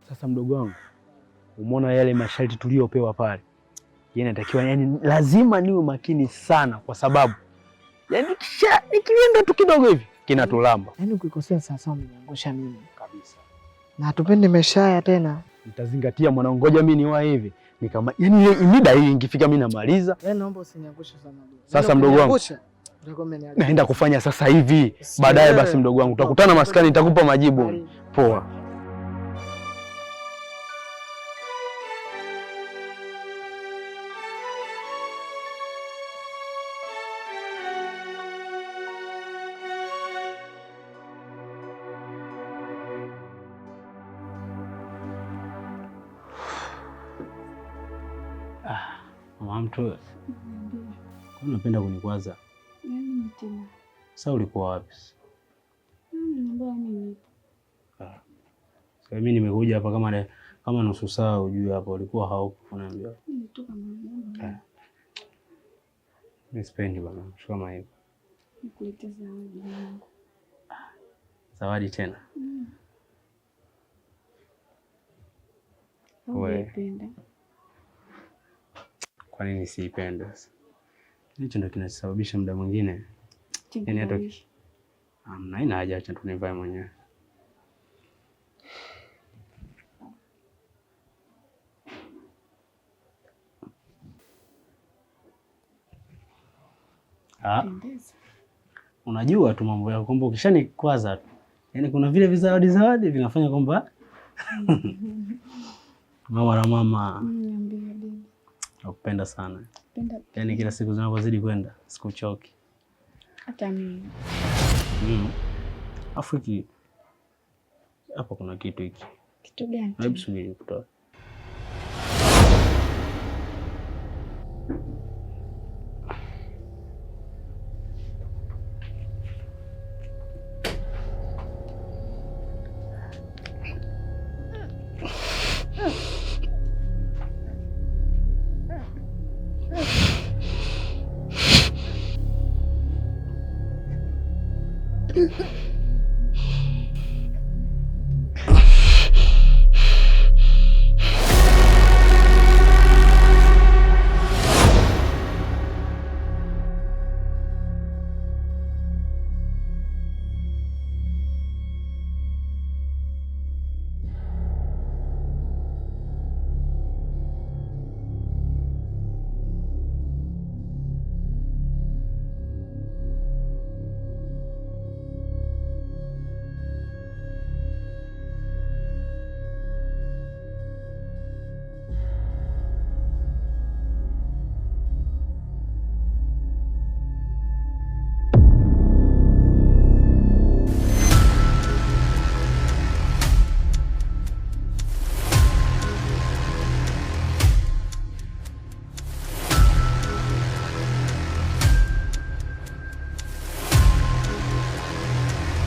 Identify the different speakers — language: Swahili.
Speaker 1: Sasa mdogo wangu, umeona yale masharti tuliyopewa pale, yaani natakiwa, yaani lazima niwe makini sana, kwa sababu yaani nikienda tu kidogo hivi kinatulamba.
Speaker 2: Yaani ukikosea sasa umeniangusha mimi kabisa. Na hatupendi maisha haya tena.
Speaker 1: Nitazingatia mwanangu, ngoja mimi niwahi hivi. Ni kama yaani ile mida hii ingefika mimi namaliza.
Speaker 2: Yaani naomba usiniangushe sana.
Speaker 1: Sasa mdogo wangu, naenda kufanya sasa hivi. Baadaye basi mdogo wangu, tutakutana maskani, nitakupa majibu. Poa. Mama mtu, kwa unapenda kunikwaza?
Speaker 3: Yaani tena.
Speaker 1: Sasa ulikuwa wapi?
Speaker 3: Mbona mimi?
Speaker 1: Sasa mimi nimekuja hapa kama nusu saa, ujue hapa ulikuwa haupo, unaambia.
Speaker 3: Nimetoka mama.
Speaker 1: Mimi sipendi bwana, kama hivyo.
Speaker 3: Nikuletea zawadi yangu.
Speaker 1: Zawadi tena?
Speaker 3: Wewe.
Speaker 1: Kwa nini siipende sasa? Hicho ndio kinasababisha muda mwingine. Yaani hata haina haja, acha tunivae mwenyewe. Unajua tu mambo yako kwamba ukishanikwaza tu, yaani kuna vile vizawadi vinafanya kwamba mama na mama.
Speaker 3: Niambie bibi.
Speaker 1: Nakupenda sana.
Speaker 3: Napenda.
Speaker 1: Yaani kila siku zinapozidi kwenda sikuchoki.
Speaker 3: Hata mimi.
Speaker 1: Afu hiki hapo kuna kitu hiki.
Speaker 3: Kitu gani?
Speaker 1: Hebu subiri nikutoe.